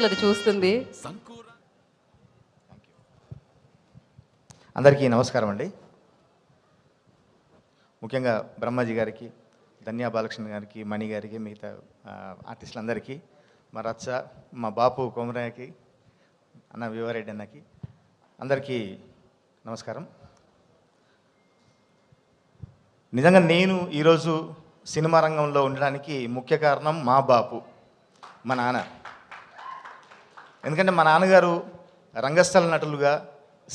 అది చూస్తుంది. అందరికీ నమస్కారం అండి. ముఖ్యంగా బ్రహ్మాజీ గారికి, ధన్యా బాలకృష్ణ గారికి, మణి గారికి, మిగతా ఆర్టిస్టులందరికీ, మా రచ్చ, మా బాపు కొమరయ్యకి, అన్న వివారెడ్డి అన్నకి, అందరికీ నమస్కారం. నిజంగా నేను ఈరోజు సినిమా రంగంలో ఉండడానికి ముఖ్య కారణం మా బాపు, మా నాన్న. ఎందుకంటే మా నాన్నగారు రంగస్థల నటులుగా,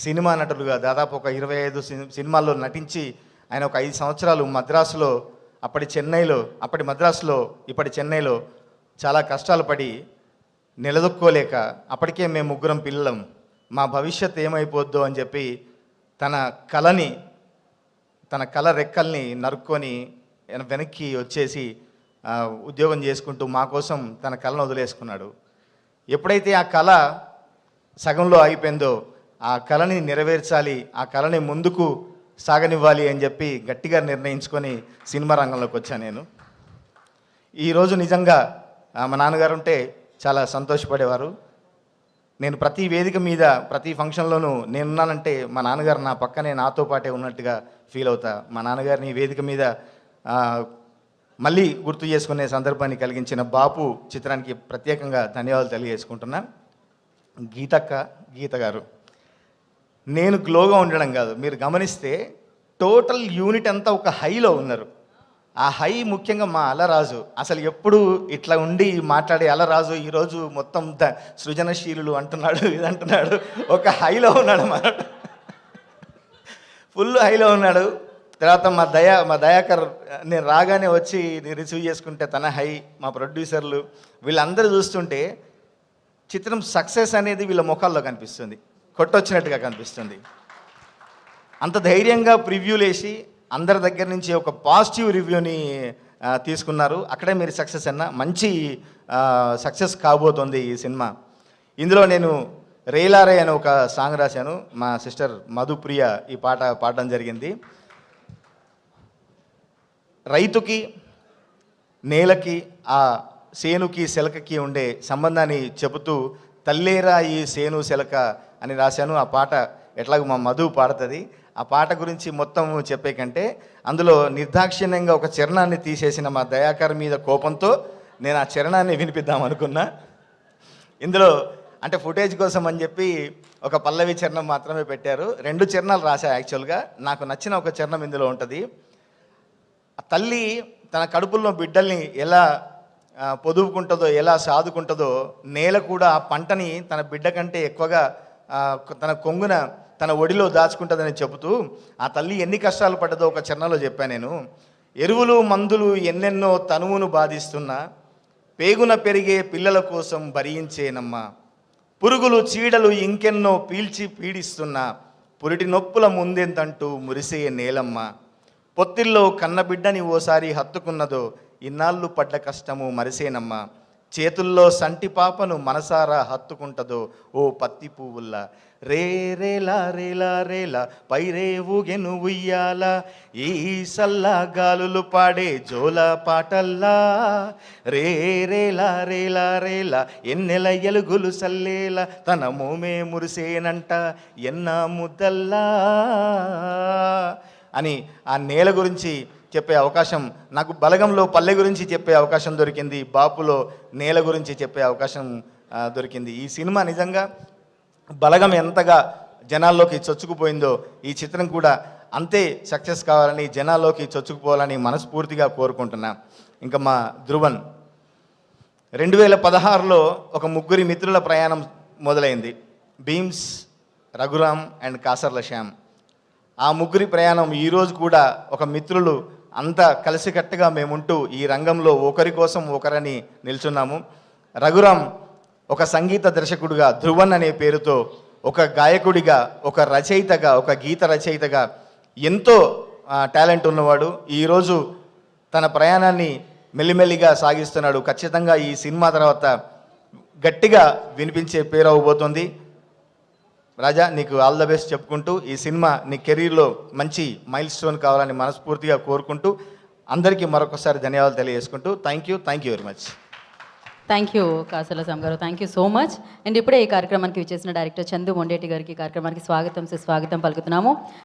సినిమా నటులుగా దాదాపు ఒక 25 సినిమాల్లో నటించి ఆయన ఒక 5 సంవత్సరాలు మద్రాసులో, అప్పటి మద్రాసులో ఇప్పటి చెన్నైలో చాలా కష్టాలు పడి నిలదొక్కోలేక, అప్పటికే మేము ముగ్గురం పిల్లలం, మా భవిష్యత్ ఏమైపోద్దో అని చెప్పి తన కళ రెక్కల్ని నరుక్కొని వెనక్కి వచ్చేసి ఉద్యోగం చేసుకుంటూ మా కోసం తన కళను వదిలేసుకున్నాడు. ఎప్పుడైతే ఆ కళ సగంలో ఆగిపోయిందో ఆ కళని నెరవేర్చాలి, ఆ కళని ముందుకు సాగనివ్వాలి అని చెప్పి గట్టిగా నిర్ణయించుకొని సినిమా రంగంలోకి వచ్చాను నేను. ఈరోజు నిజంగా మా నాన్నగారు ఉంటే చాలా సంతోషపడేవారు. నేను ప్రతి వేదిక మీద, ప్రతి ఫంక్షన్లోనూ నేనున్నానంటే మా నాన్నగారు నా పక్కనే నాతో పాటే ఉన్నట్టుగా ఫీల్ అవుతా. మా నాన్నగారిని వేదిక మీద మళ్ళీ గుర్తు చేసుకునే సందర్భాన్ని కలిగించిన బాపు చిత్రానికి ప్రత్యేకంగా ధన్యవాదాలు తెలియజేసుకుంటున్నా. గీత గారు, నేను గ్లోగా ఉండడం కాదు, మీరు గమనిస్తే టోటల్ యూనిట్ అంతా ఒక హైలో ఉన్నారు. ఆ హై ముఖ్యంగా మా అలరాజు, అసలు ఎప్పుడు ఇట్లా ఉండి మాట్లాడే అలరాజు ఈరోజు మొత్తం సృజనశీలులు అంటున్నాడు, ఇది అంటున్నాడు, ఒక హైలో ఉన్నాడు అన్నమాట, ఫుల్ హైలో ఉన్నాడు. తర్వాత మా దయాకర్ నేను రాగానే వచ్చి రిసీవ్ చేసుకుంటే తన హై, మా ప్రొడ్యూసర్లు వీళ్ళందరూ చూస్తుంటే చిత్రం సక్సెస్ అనేది వీళ్ళ ముఖాల్లో కనిపిస్తుంది, కొట్టొచ్చినట్టుగా కనిపిస్తుంది. అంత ధైర్యంగా ప్రివ్యూలు వేసి అందరి దగ్గర నుంచి ఒక పాజిటివ్ రివ్యూని తీసుకున్నారు. అక్కడే మీరు సక్సెస్ అన్న, మంచి సక్సెస్ కాబోతోంది ఈ సినిమా. ఇందులో నేను రేలారే అని ఒక సాంగ్ రాశాను, మా సిస్టర్ మధుప్రియ ఈ పాట పాడడం జరిగింది. రైతుకి, నేలకి, ఆ సేనుకి సెలకకి ఉండే సంబంధాన్ని చెబుతూ తల్లేరా ఈ సేను సెలక అని రాశాను. ఆ పాట ఎట్లాగో మా మధు పాడుతుంది. ఆ పాట గురించి మొత్తం చెప్పే కంటే అందులో నిర్దాక్షిణ్యంగా ఒక చరణాన్ని తీసేసిన మా దయాకర్ మీద కోపంతో నేను ఆ చరణాన్ని వినిపిద్దాం అనుకున్నా. ఇందులో అంటే ఫుటేజ్ కోసం అని చెప్పి ఒక పల్లవి చరణం మాత్రమే పెట్టారు, 2 చరణాలు రాశా. యాక్చువల్గా నాకు నచ్చిన ఒక చరణం ఇందులో ఉంటుంది. తల్లి తన కడుపుల్లో బిడ్డల్ని ఎలా పొదుపుకుంటుందో, ఎలా సాదుకుంటుందో, నేల కూడా ఆ పంటని తన బిడ్డ కంటే ఎక్కువగా తన కొంగున, తన ఒడిలో దాచుకుంటుందని చెబుతూ ఆ తల్లి ఎన్ని కష్టాలు పడ్డదో ఒక చరణంలో చెప్పాను నేను. ఎరువులు మందులు ఎన్నెన్నో తనువును బాధిస్తున్నా, పేగున పెరిగే పిల్లల కోసం భరించేనమ్మా, పురుగులు చీడలు ఇంకెన్నో పీల్చి పీడిస్తున్నా, పురిటి నొప్పుల ముందెంతంటూ మురిసే నేలమ్మ, పొత్తిల్లో కన్నబిడ్డని ఓసారి హత్తుకున్నదో ఇన్నాళ్ళు పడ్డ కష్టము మరిసేనమ్మా, చేతుల్లో సంటి పాపను మనసారా హత్తుకుంటదో ఓ పత్తి పువ్వుల్లా, రే రేలా రేలా రేలా పైరే ఊగెను ఉయ్యాల, ఈ సల్లా గాలులు పాడే జోల పాటల్లా, రే రేలా రేలా రేలా ఎన్నెల ఎలుగులు సల్లేలా, తన మోమే మురిసేనంట ఎన్న ముద్దల్లా అని ఆ నేల గురించి చెప్పే అవకాశం నాకు, బలగంలో పల్లె గురించి చెప్పే అవకాశం దొరికింది, బాపులో నేల గురించి చెప్పే అవకాశం దొరికింది. ఈ సినిమా నిజంగా బలగం ఎంతగా జనాల్లోకి చొచ్చుకుపోయిందో ఈ చిత్రం కూడా అంతే సక్సెస్ కావాలని, జనాల్లోకి చొచ్చుకుపోవాలని మనస్ఫూర్తిగా కోరుకుంటున్నా. ఇంకా మా ధ్రువన్ 2016లో ఒక ముగ్గురి మిత్రుల ప్రయాణం మొదలైంది, భీమ్స్, రఘురామ్ అండ్ కాసర్ల శ్యామ్. ఆ ముగ్గురి ప్రయాణం ఈరోజు కూడా ఒక మిత్రులు అంతా కలిసికట్టుగా మేముంటూ ఈ రంగంలో ఒకరి కోసం ఒకరని నిల్చున్నాము. రఘురామ్ ఒక సంగీత దర్శకుడిగా, ధ్రువన్ అనే పేరుతో ఒక గాయకుడిగా, ఒక రచయితగా, ఒక గీత రచయితగా ఎంతో టాలెంట్ ఉన్నవాడు. ఈరోజు తన ప్రయాణాన్ని మెల్లిమెల్లిగా సాగిస్తున్నాడు. ఖచ్చితంగా ఈ సినిమా తర్వాత గట్టిగా వినిపించే పేరు అవ్వబోతోంది. రాజా, నీకు ఆల్ ద బెస్ట్ చెప్పుకుంటూ ఈ సినిమా నీ కెరీర్లో మంచి మైల్ స్టోన్ కావాలని మనస్ఫూర్తిగా కోరుకుంటూ అందరికీ మరొకసారి ధన్యవాదాలు తెలియజేసుకుంటూ thank you very much. Thank you Kasala Shyam garu, thank you so much. And ఇప్పుడే ఈ కార్యక్రమానికి విచ్చేసిన డైరెక్టర్ చందు మొండేటి గారికి ఈ కార్యక్రమానికి స్వాగతం సుస్వాగతం పలుకుతున్నాము.